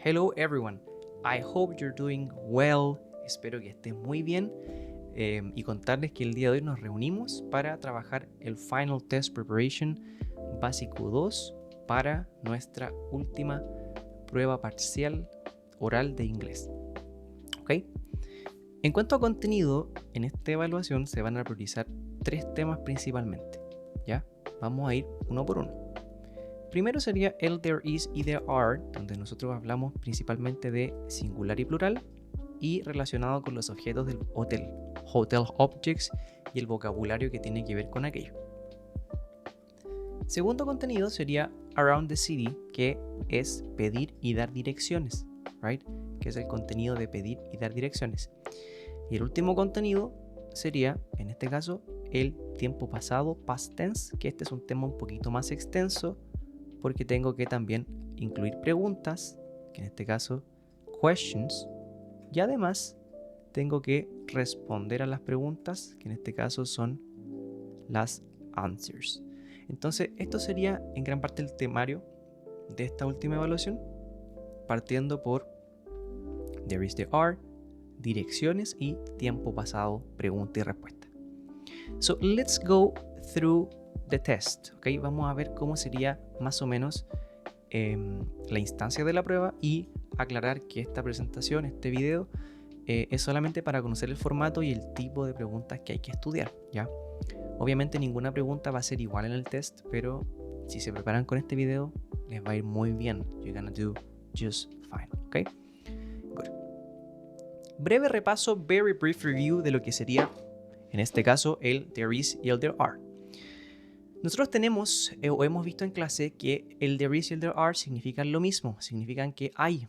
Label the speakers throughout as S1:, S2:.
S1: Hello everyone, I hope you're doing well. Espero que estés muy bien y contarles que el día de hoy nos reunimos para trabajar el Final Test Preparation Básico 2 para nuestra última prueba parcial oral de inglés. ¿Ok? En cuanto a contenido, en esta evaluación se van a priorizar 3 temas principalmente. ¿Ya? Vamos a ir uno por uno. Primero sería el there is y there are, donde nosotros hablamos principalmente de singular y plural y relacionado con los objetos del hotel objects y el vocabulario que tiene que ver con aquello. Segundo contenido sería around the city, que es pedir y dar direcciones, right? Que es el contenido de pedir y dar direcciones. Y el último contenido sería, en este caso, el tiempo pasado, past tense, que este es un tema un poquito más extenso porque tengo que también incluir preguntas, que en este caso, questions, y además tengo que responder a las preguntas, que en este caso son las answers. Entonces, esto sería en gran parte el temario de esta última evaluación, partiendo por there is, there are, direcciones y tiempo pasado, pregunta y respuesta. So, let's go through the test. ¿Okay? Vamos a ver cómo sería más o menos la instancia de la prueba y aclarar que esta presentación, este video, es solamente para conocer el formato y el tipo de preguntas que hay que estudiar, ¿ya? Obviamente ninguna pregunta va a ser igual en el test, pero si se preparan con este video, les va a ir muy bien. You're gonna do just fine, ¿ok? Good. Breve repaso, very brief review de lo que sería, en este caso, el there is y el there are. Nosotros tenemos o hemos visto en clase que el there is y el there are significan lo mismo, significan que hay,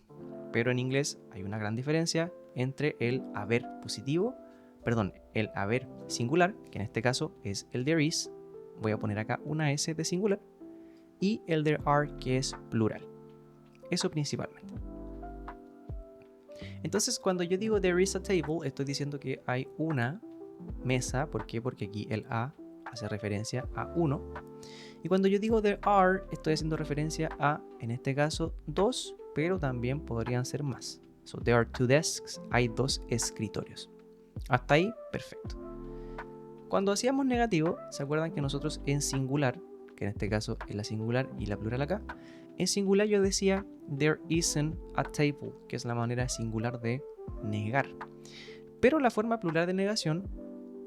S1: pero en inglés hay una gran diferencia entre el haber el haber singular, que en este caso es el there is, voy a poner acá una S de singular, y el there are, que es plural. Eso principalmente. Entonces, cuando yo digo there is a table, estoy diciendo que hay una mesa. ¿Por qué? Porque aquí el a hace referencia a uno. Y cuando yo digo there are, estoy haciendo referencia a, en este caso, 2, pero también podrían ser más. So there are 2 desks, hay 2 escritorios. Hasta ahí, perfecto. Cuando hacíamos negativo, ¿se acuerdan que nosotros en singular, que en este caso es la singular y la plural acá, en singular yo decía there isn't a table, que es la manera singular de negar. Pero la forma plural de negación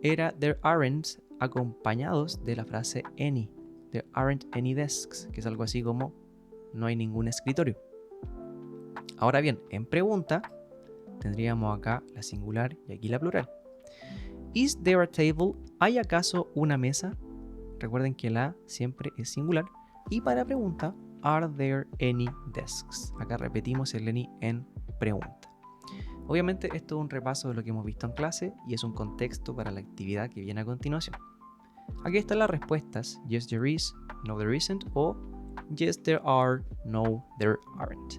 S1: era there aren't, acompañados de la frase any. There aren't any desks, que es algo así como no hay ningún escritorio. Ahora bien, en pregunta tendríamos acá la singular y aquí la plural. Is there a table? ¿Hay acaso una mesa? Recuerden que la siempre es singular. Y para pregunta, are there any desks? Acá repetimos el any en pregunta. Obviamente esto es un repaso de lo que hemos visto en clase y es un contexto para la actividad que viene a continuación. Aquí están las respuestas: yes there is, no there isn't, o yes there are, no there aren't.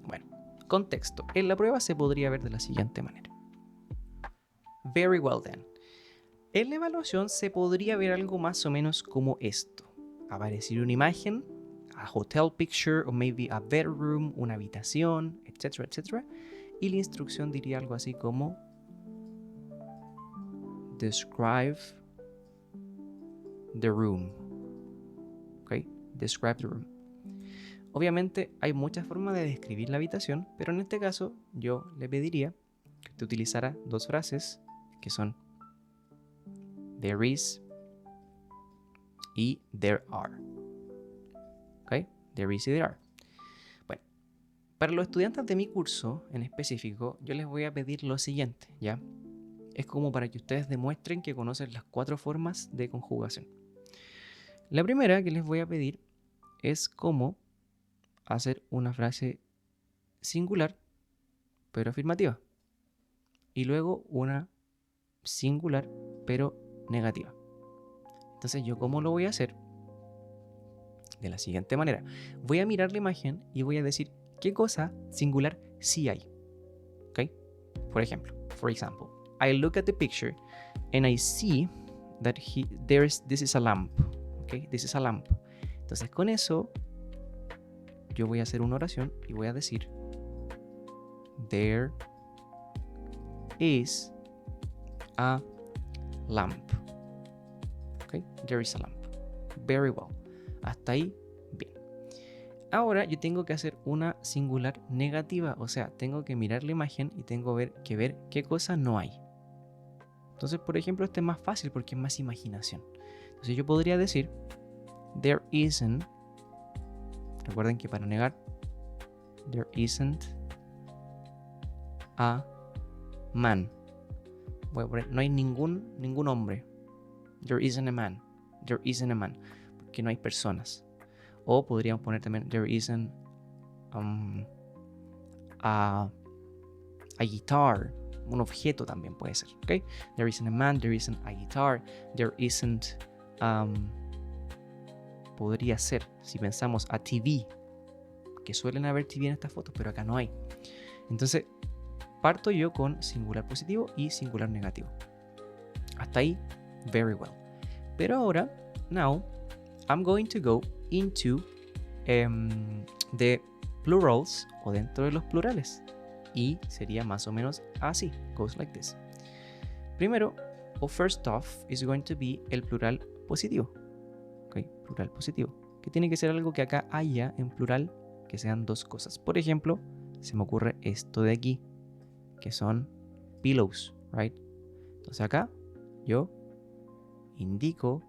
S1: Bueno, contexto. En la prueba se podría ver de la siguiente manera. Very well then. En la evaluación se podría ver algo más o menos como esto. Aparecer una imagen, a hotel picture o maybe a bedroom, una habitación, etcétera, etcétera. Y la instrucción diría algo así como describe the room. ¿Ok? Describe the room. Obviamente hay muchas formas de describir la habitación, pero en este caso yo le pediría que usted utilizara 2 frases que son there is y there are. ¿Ok? There is y there are. Bueno, para los estudiantes de mi curso en específico, yo les voy a pedir lo siguiente, ¿ya? Es como para que ustedes demuestren que conocen las 4 formas de conjugación. La primera que les voy a pedir es cómo hacer una frase singular, pero afirmativa. Y luego una singular, pero negativa. Entonces, ¿yo cómo lo voy a hacer? De la siguiente manera. Voy a mirar la imagen y voy a decir qué cosa singular sí hay. ¿Ok? Por ejemplo, for example, I look at the picture and I see that this is a lamp. ¿Ok? This is a lamp. Entonces, con eso, yo voy a hacer una oración y voy a decir there is a lamp. Okay, there is a lamp. Very well. Hasta ahí, bien. Ahora yo tengo que hacer una singular negativa, o sea, tengo que mirar la imagen y tengo que ver qué cosa no hay. Entonces, por ejemplo, este es más fácil porque es más imaginación. Entonces yo podría decir there isn't. Recuerden que para negar, there isn't a man. Voy a poner, no hay ningún hombre. There isn't a man. There isn't a man. Porque no hay personas. O podríamos poner también there isn't a guitar. Un objeto también puede ser. ¿Okay? There isn't a man. There isn't a guitar. There isn't podría ser, si pensamos a TV, que suelen haber TV en estas fotos, pero acá no hay. Entonces, parto yo con singular positivo y singular negativo. Hasta ahí, very well. Pero ahora, now, I'm going to go into the plurals, o dentro de los plurales. Y sería más o menos así, goes like this. Primero, o first off, is going to be el plural positivo. Ok, plural positivo. Que tiene que ser algo que acá haya en plural, que sean dos cosas. Por ejemplo, se me ocurre esto de aquí, que son pillows, right? Entonces acá yo indico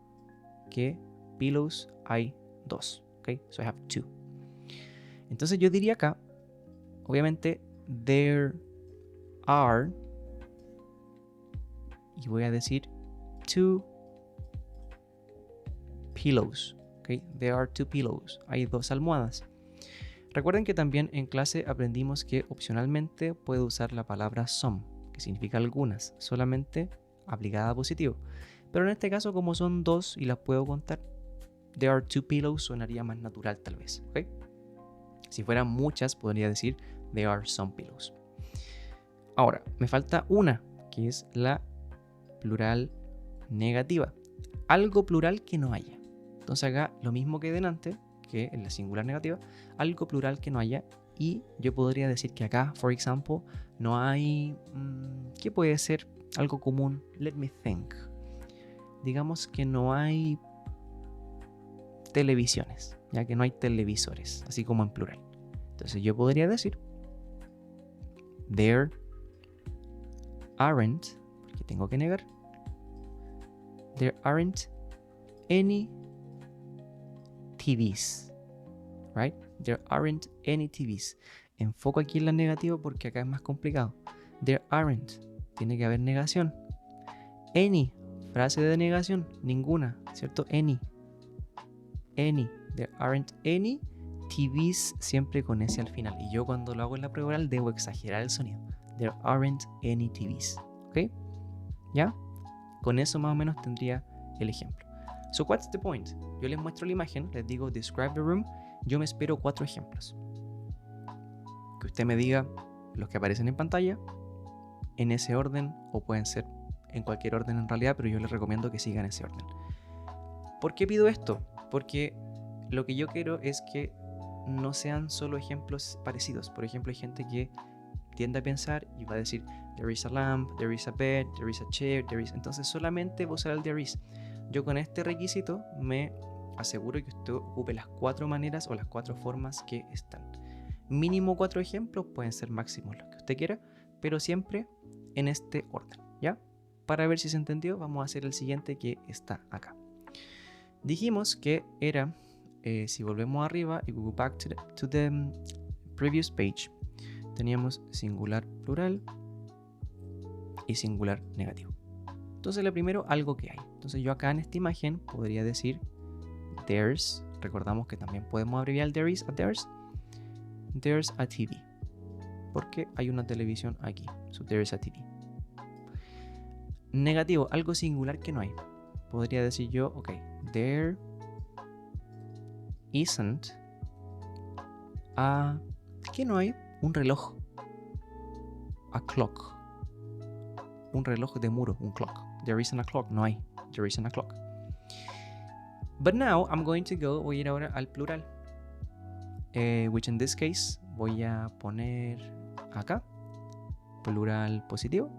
S1: que pillows hay dos, ok? So I have two. Entonces yo diría acá, obviamente, there are, y voy a decir two pillows, okay? There are two pillows. Hay dos almohadas. Recuerden que también en clase aprendimos que opcionalmente puedo usar la palabra some, que significa algunas, solamente aplicada a positivo. Pero en este caso, como son dos y las puedo contar, there are two pillows sonaría más natural tal vez, ¿okay? Si fueran muchas, podría decir there are some pillows. Ahora, me falta una, que es la plural negativa. Algo plural que no haya. Entonces acá lo mismo que delante, que en la singular negativa, algo plural que no haya. Y yo podría decir que acá, for example, no hay... ¿qué puede ser algo común? Let me think. Digamos que no hay televisiones, ya que no hay televisores, así como en plural. Entonces yo podría decir there aren't, porque tengo que negar, there aren't any TVs, right? There aren't any TVs. Enfoco aquí en la negativa porque acá es más complicado. There aren't, tiene que haber negación. Any, frase de negación, ninguna, ¿cierto? Any, there aren't any TVs, siempre con ese al final. Y yo cuando lo hago en la prueba oral debo exagerar el sonido. There aren't any TVs, ¿ok? ¿Ya? Con eso más o menos tendría el ejemplo. So what's the point? Yo les muestro la imagen, les digo describe the room, yo me espero 4 ejemplos. Que usted me diga los que aparecen en pantalla, en ese orden, o pueden ser en cualquier orden en realidad, pero yo les recomiendo que sigan ese orden. ¿Por qué pido esto? Porque lo que yo quiero es que no sean solo ejemplos parecidos. Por ejemplo, hay gente que tiende a pensar y va a decir there is a lamp, there is a bed, there is a chair, there is... Entonces solamente voy a usar el there is. Yo con este requisito me aseguro que usted ocupe las 4 maneras o las 4 formas que están. Mínimo 4 ejemplos, pueden ser máximos los que usted quiera, pero siempre en este orden, ¿ya? Para ver si se entendió, vamos a hacer el siguiente que está acá. Dijimos que era, si volvemos arriba y we go back to the previous page, teníamos singular plural y singular negativo. Entonces lo primero, algo que hay. Entonces yo acá en esta imagen podría decir there's, recordamos que también podemos abreviar el there's a TV, porque hay una televisión aquí, so there's a TV. Negativo, algo singular que no hay. Podría decir yo, ok, there isn't a... ¿qué no hay? Un reloj. A clock. Un reloj de muro, un clock. There isn't a clock, no hay. There isn't a clock. But now I'm going to go, voy a ir ahora al plural. which in this case voy a poner acá plural positivo,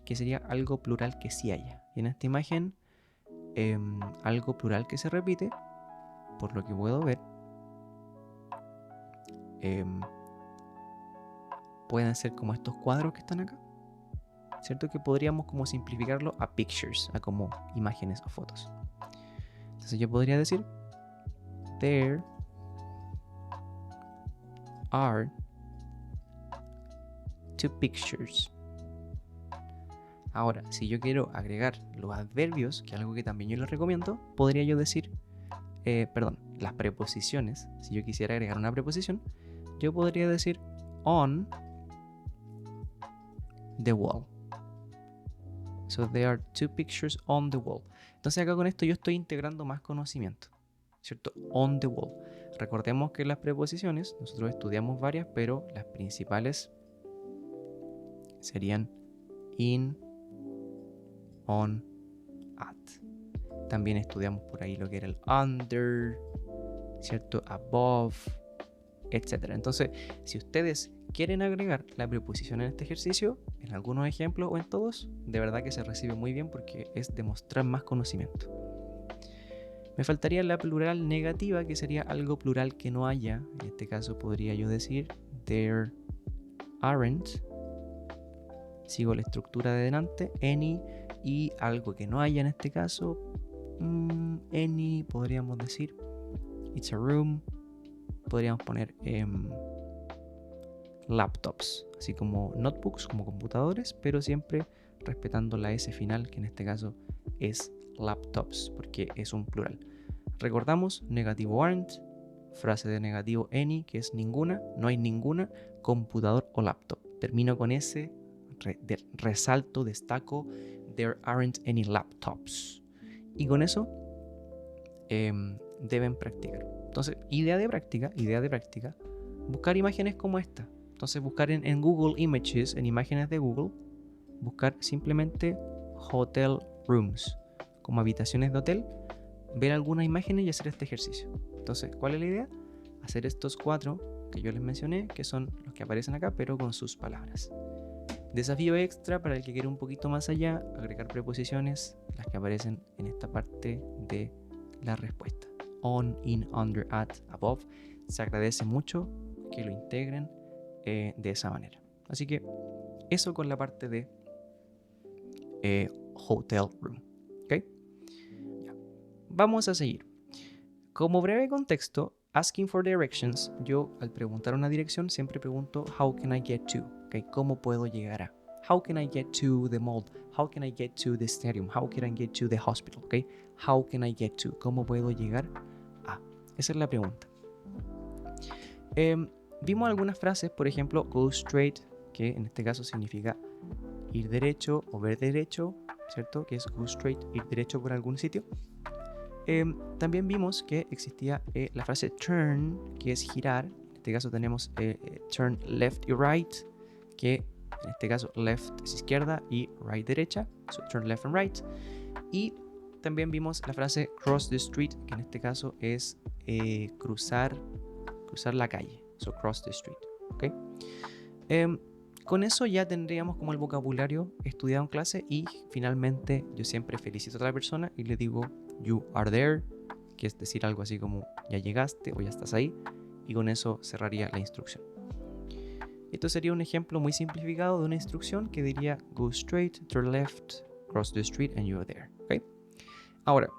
S1: que sería algo plural que sí haya. Y en esta imagen, algo plural que se repite, por lo que puedo ver, pueden ser como estos cuadros que están acá, ¿cierto? Que podríamos como simplificarlo a pictures, a como imágenes o fotos. Entonces yo podría decir, there are 2 pictures. Ahora, si yo quiero agregar los adverbios, que es algo que también yo les recomiendo, podría yo decir, las preposiciones. Si yo quisiera agregar una preposición, yo podría decir on the wall. So there are 2 pictures on the wall. Entonces acá con esto yo estoy integrando más conocimiento, ¿cierto? On the wall. Recordemos que las preposiciones, nosotros estudiamos varias, pero las principales serían in, on, at. También estudiamos por ahí lo que era el under, ¿cierto? Above, etc. Entonces, si ustedes quieren agregar la preposición en este ejercicio, en algunos ejemplos o en todos, de verdad que se recibe muy bien porque es demostrar más conocimiento. Me faltaría la plural negativa, que sería algo plural que no haya. En este caso podría yo decir there aren't. Sigo la estructura de delante, any, y algo que no haya en este caso, any, podríamos decir it's a room. Podríamos poner laptops, así como notebooks, como computadores, pero siempre respetando la S final, que en este caso es laptops, porque es un plural. Recordamos, negativo aren't, frase de negativo any, que es ninguna, no hay ninguna, computador o laptop. Termino con ese resalto, destaco, there aren't any laptops. Y con eso deben practicar. Entonces, idea de práctica, buscar imágenes como esta. Entonces, buscar en Google Images, en imágenes de Google, buscar simplemente hotel rooms, como habitaciones de hotel, ver algunas imágenes y hacer este ejercicio. Entonces, ¿cuál es la idea? Hacer estos 4 que yo les mencioné, que son los que aparecen acá, pero con sus palabras. Desafío extra para el que quiere un poquito más allá, agregar preposiciones, las que aparecen en esta parte de la respuesta. On, in, under, at, above. Se agradece mucho que lo integren de esa manera. Así que eso con la parte de hotel room. ¿Okay? Vamos a seguir. Como breve contexto, asking for directions, yo al preguntar una dirección siempre pregunto how can I get to, ¿okay? ¿Cómo puedo llegar a? How can I get to the mall? How can I get to the stadium? How can I get to the hospital? ¿Okay? How can I get to? ¿Cómo puedo llegar a? Esa es la pregunta. Vimos algunas frases, por ejemplo, go straight, que en este caso significa ir derecho o ver derecho, ¿cierto? Que es go straight, ir derecho por algún sitio. También vimos que existía la frase turn, que es girar. En este caso tenemos turn left y right, que en este caso left es izquierda y right derecha. So turn left and right. Y también vimos la frase cross the street, que en este caso es cruzar la calle. So cross the street. ¿Okay? Con eso ya tendríamos como el vocabulario estudiado en clase y finalmente yo siempre felicito a la persona y le digo you are there, que es decir algo así como ya llegaste o ya estás ahí, y con eso cerraría la instrucción. Esto sería un ejemplo muy simplificado de una instrucción que diría go straight, turn left, cross the street and you are there. ¿Okay? Ahora,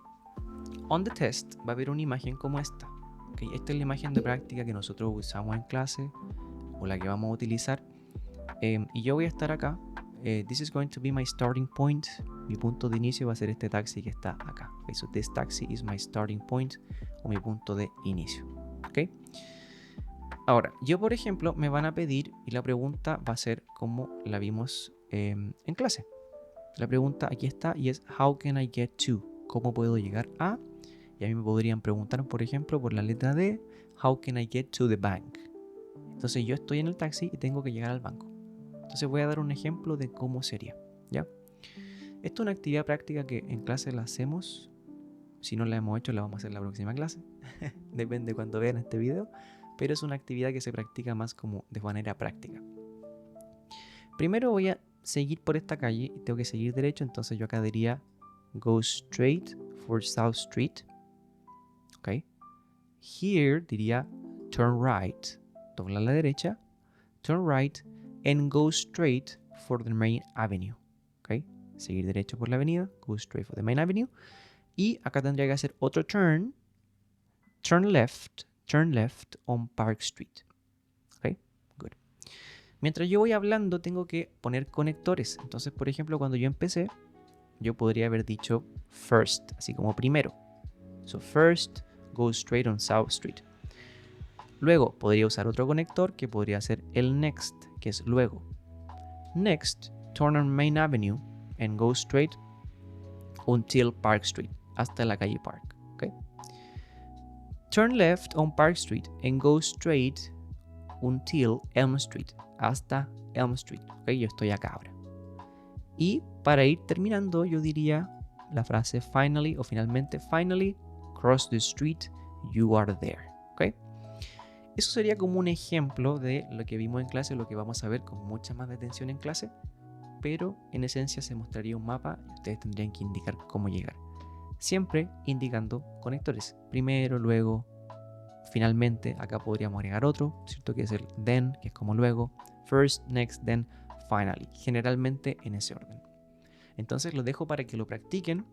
S1: on the test va a haber una imagen como esta. ¿Okay? Esta es la imagen de práctica que nosotros usamos en clase o la que vamos a utilizar. Y yo voy a estar acá. This is going to be my starting point. Mi punto de inicio va a ser este taxi que está acá. Okay, so this taxi is my starting point o mi punto de inicio. ¿Okay? Ahora, yo por ejemplo me van a pedir y la pregunta va a ser como la vimos en clase. La pregunta aquí está y es how can I get to? ¿Cómo puedo llegar a? Y a mí me podrían preguntar, por ejemplo, por la letra D, how can I get to the bank? Entonces yo estoy en el taxi y tengo que llegar al banco. Entonces voy a dar un ejemplo de cómo sería, ¿ya? Esto es una actividad práctica que en clase la hacemos. Si no la hemos hecho, la vamos a hacer en la próxima clase. Depende de cuando vean este video. pero es una actividad que se practica más como de manera práctica. Primero voy a seguir por esta calle y tengo que seguir derecho, entonces yo acá diría go straight for South Street. Ok. Here diría turn right, dobla a la derecha, turn right and go straight for the main avenue. Ok. Seguir derecho por la avenida, go straight for the main avenue. Y acá tendría que hacer otro turn left on Park Street. Ok, good. Mientras yo voy hablando tengo que poner conectores. Entonces, por ejemplo, cuando yo empecé, yo podría haber dicho first, así como primero. So first, go straight on South Street. Luego podría usar otro conector que podría ser el next, que es luego. Next, turn on Main Avenue and go straight until Park Street, hasta la calle Park. Okay? Turn left on Park Street and go straight until Elm Street, hasta Elm Street. Okay, yo estoy acá ahora. Y para ir terminando, yo diría la frase finally o finalmente, finally, cross the street, you are there. Okay? Eso sería como un ejemplo de lo que vimos en clase, lo que vamos a ver con mucha más detención en clase, pero en esencia se mostraría un mapa y ustedes tendrían que indicar cómo llegar. Siempre indicando conectores. Primero, luego, finalmente. Acá podríamos agregar otro, ¿cierto? Que es el then, que es como luego. First, next, then, finally. Generalmente en ese orden. Entonces los dejo para que lo practiquen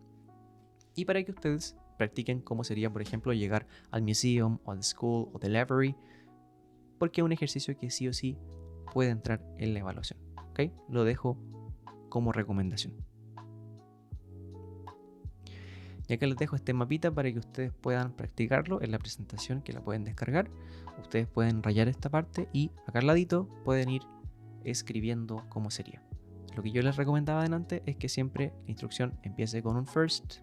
S1: y para que ustedes practiquen cómo sería, por ejemplo, llegar al museum o al school o the library, porque es un ejercicio que sí o sí puede entrar en la evaluación. ¿Ok? Lo dejo como recomendación. Ya que les dejo este mapita para que ustedes puedan practicarlo en la presentación, que la pueden descargar. Ustedes pueden rayar esta parte y acá al ladito pueden ir escribiendo cómo sería. Lo que yo les recomendaba adelante es que siempre la instrucción empiece con un first,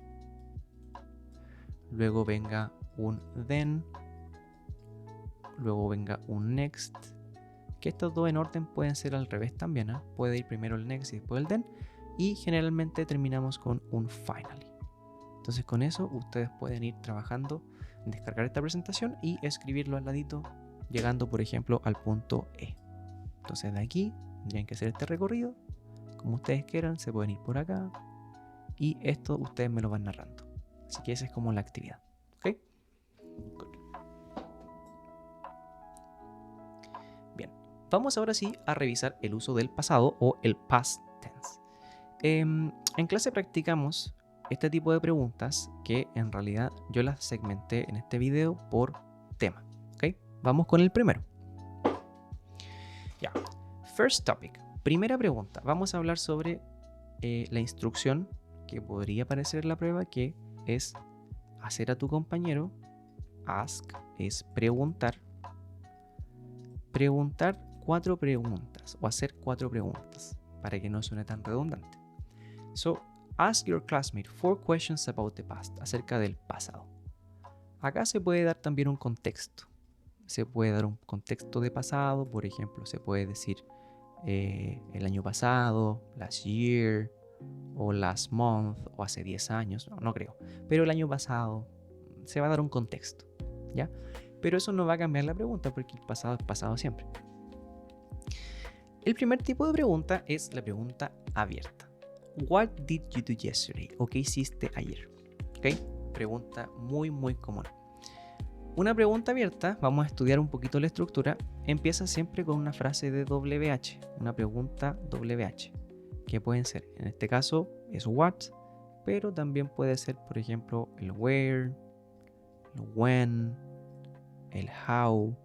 S1: luego venga un then, luego venga un next, que estos dos en orden pueden ser al revés también, ¿eh? Puede ir primero el next y después el then, y generalmente terminamos con un finally. Entonces con eso ustedes pueden ir trabajando, descargar esta presentación y escribirlo al ladito, llegando por ejemplo al punto E. Entonces de aquí tendrían que hacer este recorrido, como ustedes quieran, se pueden ir por acá y esto ustedes me lo van narrando. Así que esa es como la actividad. ¿Ok? Good. Bien, vamos ahora sí a revisar el uso del pasado o el past tense. En clase practicamos este tipo de preguntas que en realidad yo las segmenté en este video por tema. ¿Ok? Vamos con el primero. Ya. First topic. Primera pregunta. Vamos a hablar sobre la instrucción que podría aparecer en la prueba, que es hacer a tu compañero. Ask es preguntar. Preguntar 4 preguntas o hacer 4 preguntas para que no suene tan redundante. So, ask your classmate 4 questions about the past, acerca del pasado. Acá se puede dar también un contexto. Se puede dar un contexto de pasado, por ejemplo, se puede decir el año pasado, last year, o last month, o hace 10 años, no creo. Pero el año pasado se va a dar un contexto, ¿ya? Pero eso no va a cambiar la pregunta porque el pasado es pasado siempre. El primer tipo de pregunta es la pregunta abierta. What did you do yesterday? ¿O qué hiciste ayer? ¿Ok? Pregunta muy común. Una pregunta abierta, vamos a estudiar un poquito la estructura, empieza siempre con una frase de WH, una pregunta WH, que pueden ser, en este caso es what, pero también puede ser, por ejemplo, el where, el when, el how,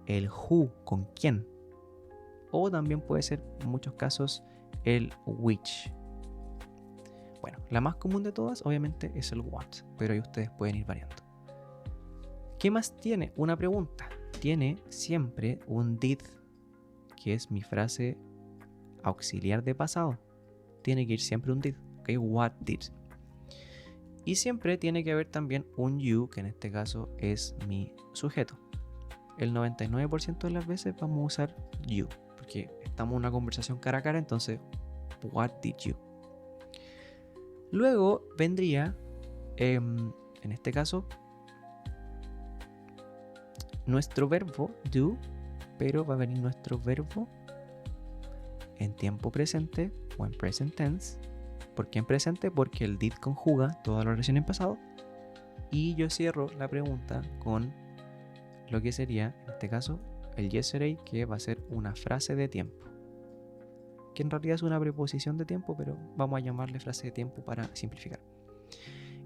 S1: el who, con quién, o también puede ser, en muchos casos, el which. Bueno, la más común de todas, obviamente, es el what, pero ahí ustedes pueden ir variando. ¿Qué más tiene una pregunta? Tiene siempre un did, que es mi frase auxiliar de pasado. Tiene que ir siempre un did, ¿ok? What did. Y siempre tiene que haber también un you, que en este caso es mi sujeto. El 99% de las veces vamos a usar you, porque estamos en una conversación cara a cara, entonces, what did you? Luego vendría, en este caso, nuestro verbo do, pero va a venir nuestro verbo en tiempo presente o en present tense. ¿Por qué en presente? Porque el did conjuga toda la oración en pasado. Y yo cierro la pregunta con lo que sería, en este caso, el yesterday, que va a ser una frase de tiempo. Que en realidad es una preposición de tiempo, pero vamos a llamarle frase de tiempo para simplificar.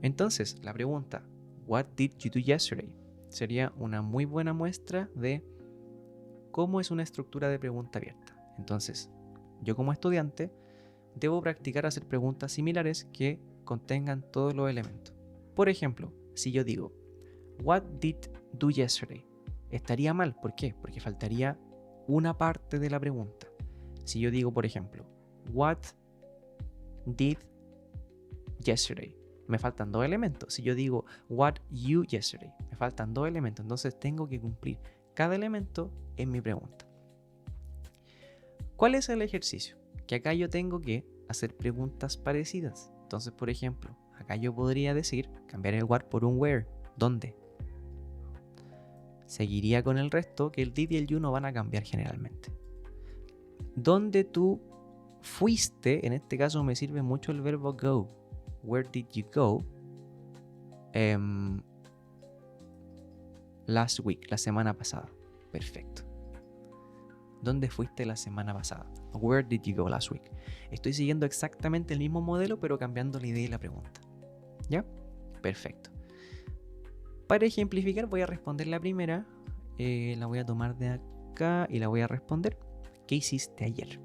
S1: Entonces, la pregunta, what did you do yesterday? Sería una muy buena muestra de cómo es una estructura de pregunta abierta. Entonces, yo como estudiante debo practicar hacer preguntas similares que contengan todos los elementos. Por ejemplo, si yo digo, what did do yesterday? Estaría mal, ¿por qué? Porque faltaría una parte de la pregunta. Si yo digo, por ejemplo, what did yesterday? Me faltan 2 elementos. Si yo digo, what you yesterday? Me faltan 2 elementos. Entonces tengo que cumplir cada elemento en mi pregunta. ¿Cuál es el ejercicio? Que acá yo tengo que hacer preguntas parecidas. Entonces, por ejemplo, acá yo podría decir, cambiar el what por un where. ¿Dónde? Seguiría con el resto, que el did y el you no van a cambiar generalmente. ¿Dónde tú fuiste? En este caso me sirve mucho el verbo go. Where did you go? Last week, la semana pasada. Perfecto. ¿Dónde fuiste la semana pasada? Where did you go last week? Estoy siguiendo exactamente el mismo modelo, pero cambiando la idea y la pregunta. ¿Ya? Perfecto. Para ejemplificar voy a responder la primera. La voy a tomar de acá y la voy a responder. ¿Qué hiciste ayer?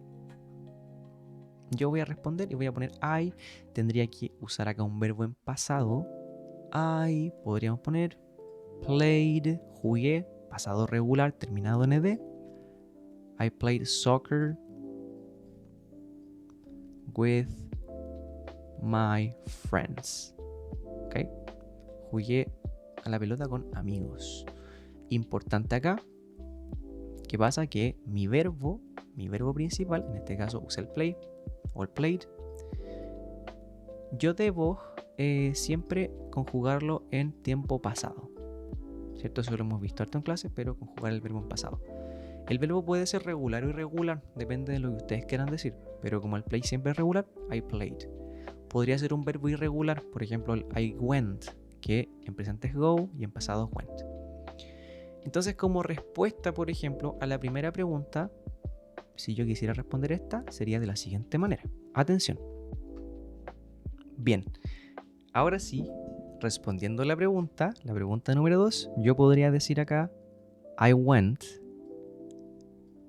S1: Yo voy a responder y voy a poner I. Tendría que usar acá un verbo en pasado. I, podríamos poner played, jugué, pasado regular, terminado en ed. I played soccer with my friends. ¿Ok? Jugué a la pelota con amigos. Importante acá. ¿Qué pasa? Que mi verbo principal, en este caso usé el play o el played, yo debo siempre conjugarlo en tiempo pasado. ¿Cierto? Eso lo hemos visto harto en clase, pero conjugar el verbo en pasado. El verbo puede ser regular o irregular, depende de lo que ustedes quieran decir, pero como el play siempre es regular, I played. Podría ser un verbo irregular, por ejemplo el I went, que en presente es go y en pasado es went. Entonces, como respuesta, por ejemplo, a la primera pregunta, si yo quisiera responder esta, sería de la siguiente manera. Atención. Bien, ahora sí, respondiendo la pregunta número 2, yo podría decir acá I went.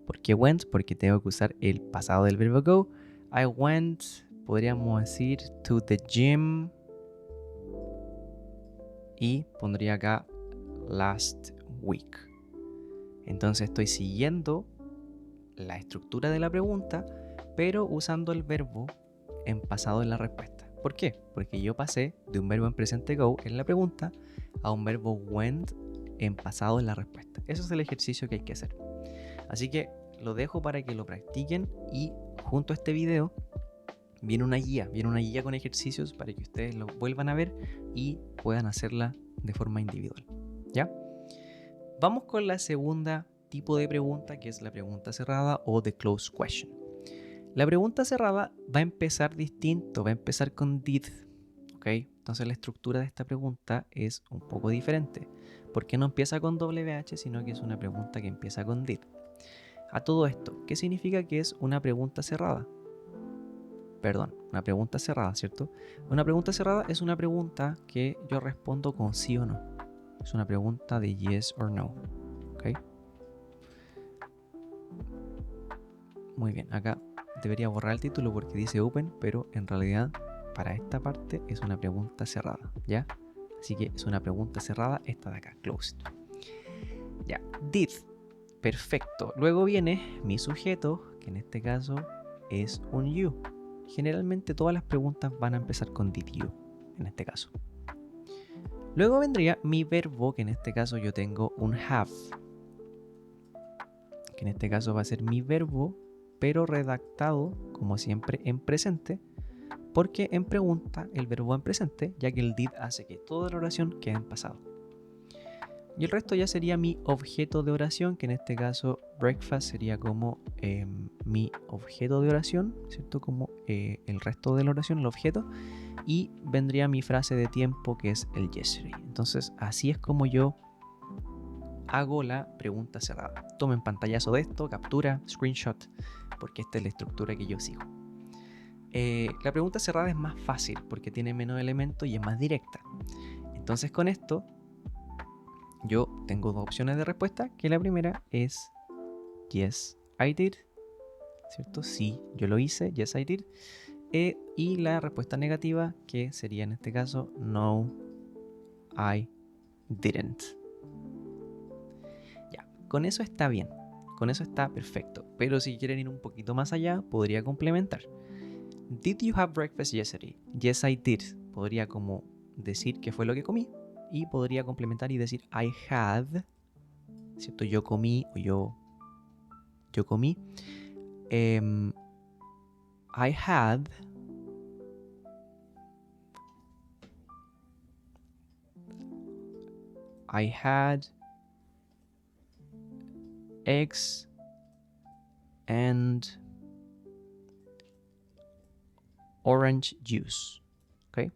S1: ¿Por qué went? Porque tengo que usar el pasado del verbo go. I went, podríamos decir, to the gym. Y pondría acá last week. Entonces estoy siguiendo la estructura de la pregunta, pero usando el verbo en pasado en la respuesta. ¿Por qué? Porque yo pasé de un verbo en presente go en la pregunta a un verbo went en pasado en la respuesta. Eso es el ejercicio que hay que hacer. Así que lo dejo para que lo practiquen y junto a este video viene una guía con ejercicios para que ustedes lo vuelvan a ver y puedan hacerla de forma individual. ¿Ya? Vamos con la segunda tipo de pregunta, que es la pregunta cerrada o the closed question. La pregunta cerrada va a empezar distinto, va a empezar con did, ¿ok? Entonces la estructura de esta pregunta es un poco diferente, porque no empieza con WH, sino que es una pregunta que empieza con did. A todo esto, ¿qué significa que es una pregunta cerrada? Perdón, una pregunta cerrada, ¿cierto? Una pregunta cerrada es una pregunta que yo respondo con sí o no. Es una pregunta de yes or no, ¿ok? Muy bien, acá debería borrar el título porque dice open, pero en realidad para esta parte es una pregunta cerrada, ¿ya? Así que es una pregunta cerrada esta de acá, closed. Ya, did. Perfecto. Luego viene mi sujeto, que en este caso es un you. Generalmente todas las preguntas van a empezar con did you, en este caso. Luego vendría mi verbo, que en este caso yo tengo un have. Que en este caso va a ser mi verbo, pero redactado, como siempre, en presente. Porque en pregunta el verbo va en presente, ya que el did hace que toda la oración quede en pasado. Y el resto ya sería mi objeto de oración, que en este caso breakfast sería como mi objeto de oración, ¿cierto? Como el resto de la oración, el objeto. Y vendría mi frase de tiempo, que es el yesterday. Entonces así es como yo hago la pregunta cerrada. Tomen pantallazo de esto, captura, screenshot, porque esta es la estructura que yo sigo. La pregunta cerrada es más fácil porque tiene menos elementos y es más directa. Entonces con esto yo tengo dos opciones de respuesta, que la primera es yes, I did, ¿cierto? Sí, yo lo hice, yes, I did. Y la respuesta negativa, que sería en este caso no, I didn't. Ya, con eso está bien, con eso está perfecto. Pero si quieren ir un poquito más allá, podría complementar. Did you have breakfast yesterday? Yes, I did. Podría como decir qué fue lo que comí. Y podría complementar y decir I had, ¿cierto? Yo comí o yo comí. I had eggs and orange juice. ¿Ok?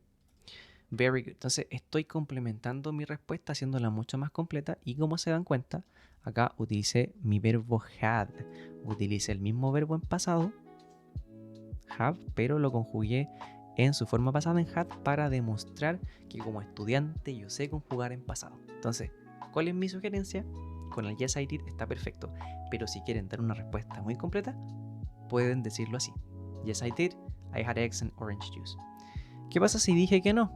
S1: Very good. Entonces estoy complementando mi respuesta haciéndola mucho más completa y como se dan cuenta, acá utilicé mi verbo had. Utilicé el mismo verbo en pasado, have, pero lo conjugué en su forma pasada en had para demostrar que como estudiante yo sé conjugar en pasado. Entonces, ¿cuál es mi sugerencia? Con el yes I did está perfecto, pero si quieren dar una respuesta muy completa, pueden decirlo así. Yes I did, I had eggs and orange juice. ¿Qué pasa si dije que no?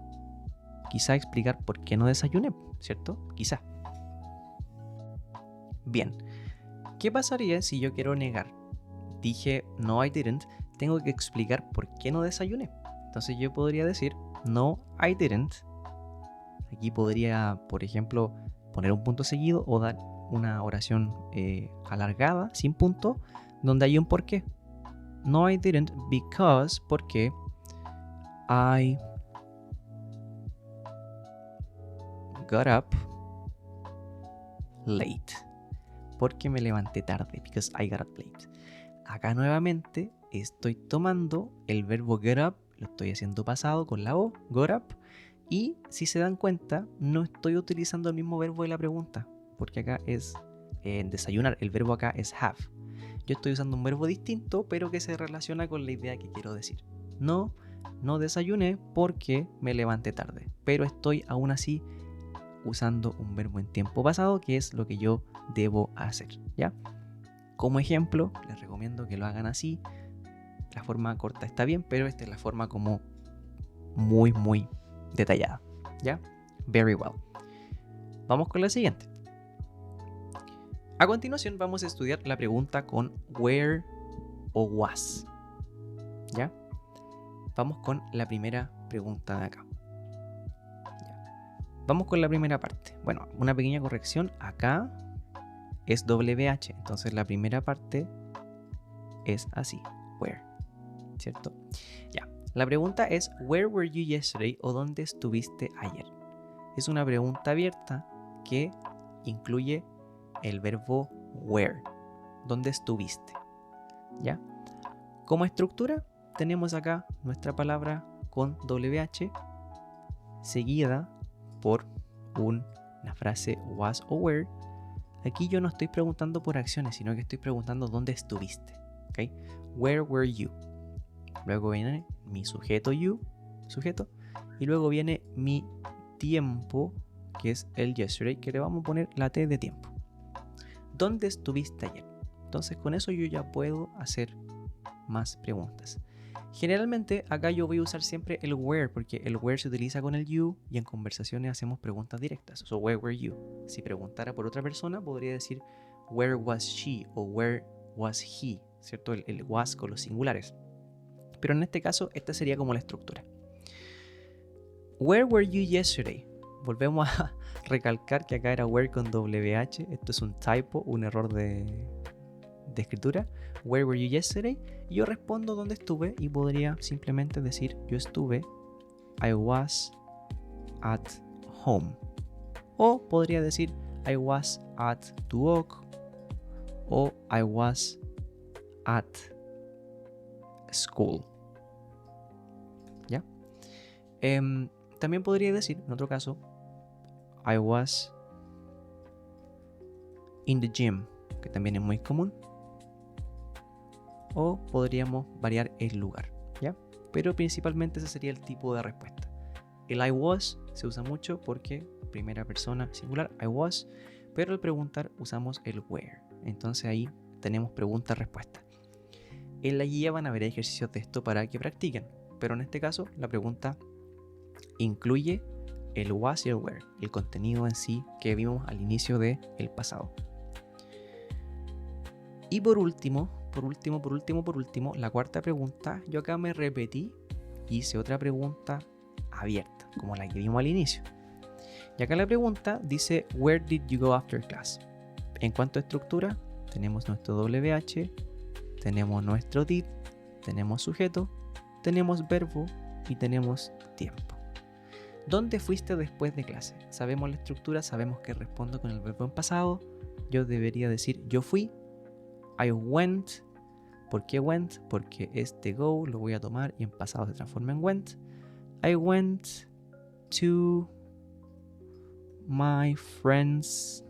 S1: Quizá explicar por qué no desayuné, ¿cierto? Quizá. Bien, ¿qué pasaría si yo quiero negar? Dije no I didn't, tengo que explicar por qué no desayuné. Entonces yo podría decir no I didn't. Aquí podría, por ejemplo, poner un punto seguido o dar una oración alargada, sin punto, donde hay un por qué. No I didn't because, porque I got up late. Porque me levanté tarde, because I got up late. Acá nuevamente estoy tomando el verbo get up, lo estoy haciendo pasado con la O, got up. Y si se dan cuenta, no estoy utilizando el mismo verbo de la pregunta, porque acá es desayunar, el verbo acá es have. Yo estoy usando un verbo distinto, pero que se relaciona con la idea que quiero decir. No desayuné porque me levanté tarde, pero estoy aún así usando un verbo en tiempo pasado, que es lo que yo debo hacer, ¿ya? Como ejemplo, les recomiendo que lo hagan así. La forma corta está bien, pero esta es la forma como muy detallada, ¿ya? Very well. Vamos con la siguiente. A continuación vamos a estudiar la pregunta con where o was, ¿ya? Vamos con la primera pregunta de acá. Vamos con la primera parte. Bueno, una pequeña corrección. Acá es WH, entonces la primera parte es así, where, ¿cierto? Ya. La pregunta es where were you yesterday o ¿dónde estuviste ayer? Es una pregunta abierta que incluye el verbo where, ¿dónde estuviste? ¿Ya? Como estructura tenemos acá nuestra palabra con WH seguida por una frase was o were. Aquí yo no estoy preguntando por acciones, sino que estoy preguntando dónde estuviste. ¿Okay? Where were you? Luego viene mi sujeto you, sujeto, y luego viene mi tiempo, que es el yesterday, que le vamos a poner la T de tiempo. ¿Dónde estuviste ayer? Entonces con eso yo ya puedo hacer más preguntas. Generalmente acá yo voy a usar siempre el where, porque el where se utiliza con el you y en conversaciones hacemos preguntas directas. So where were you? Si preguntara por otra persona podría decir where was she o where was he, ¿cierto? El was con los singulares. Pero en este caso esta sería como la estructura. Where were you yesterday? Volvemos a recalcar que acá era where con WH. Esto es un typo, un error de escritura. Where were you yesterday? Y yo respondo dónde estuve y podría simplemente decir yo estuve, I was at home. O podría decir I was at Duoc o I was at school. ¿Ya? También podría decir, en otro caso, I was in the gym, que también es muy común. O podríamos variar el lugar, ¿ya? Pero principalmente ese sería el tipo de respuesta. El I was se usa mucho porque primera persona singular, I was, pero al preguntar usamos el where. Entonces ahí tenemos pregunta-respuesta. En la guía van a ver ejercicios de esto para que practiquen, pero en este caso la pregunta incluye el was y el where, el contenido en sí que vimos al inicio del pasado. Y por último, la cuarta pregunta, yo acá me repetí y hice otra pregunta abierta, como la que vimos al inicio. Y acá la pregunta dice, where did you go after class? En cuanto a estructura, tenemos nuestro WH, tenemos nuestro did, tenemos sujeto, tenemos verbo y tenemos tiempo. ¿Dónde fuiste después de clase? Sabemos la estructura, sabemos que respondo con el verbo en pasado. Yo debería decir yo fui. I went. ¿Por qué went? Porque este go lo voy a tomar y en pasado se transforma en went. I went to my friend's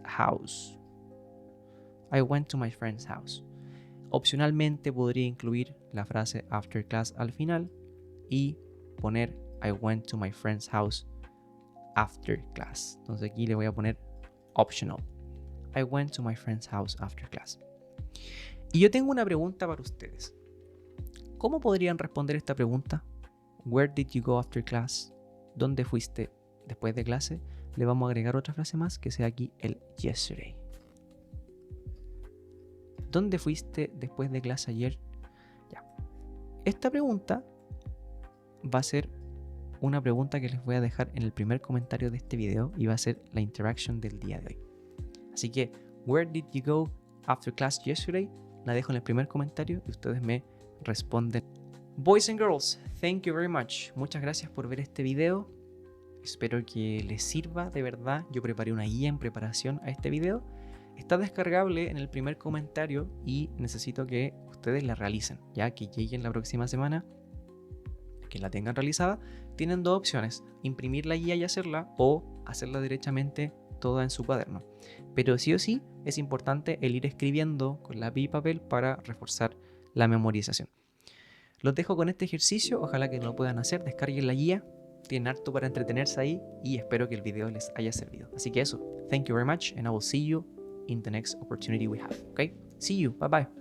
S1: house. I went to my friend's house. Opcionalmente podría incluir la frase after class al final y poner I went to my friend's house after class. Entonces aquí le voy a poner optional. I went to my friend's house after class. Y yo tengo una pregunta para ustedes. ¿Cómo podrían responder esta pregunta? Where did you go after class? ¿Dónde fuiste después de clase? Le vamos a agregar otra frase más que sea aquí el yesterday. ¿Dónde fuiste después de clase ayer? Ya. Esta pregunta va a ser una pregunta que les voy a dejar en el primer comentario de este video y va a ser la interaction del día de hoy. Así que, where did you go after class yesterday? La dejo en el primer comentario y ustedes me responden. Boys and girls, thank you very much. Muchas gracias por ver este video. Espero que les sirva de verdad. Yo preparé una guía en preparación a este video. Está descargable en el primer comentario y necesito que ustedes la realicen. Ya que lleguen la próxima semana, que la tengan realizada, tienen dos opciones. Imprimir la guía y hacerla o hacerla derechamente toda en su cuaderno. Pero sí o sí es importante el ir escribiendo con lápiz y papel para reforzar la memorización. Los dejo con este ejercicio, ojalá que lo puedan hacer, descarguen la guía, tienen harto para entretenerse ahí y espero que el video les haya servido. Así que eso, thank you very much and I will see you in the next opportunity we have. Okay? See you, bye bye.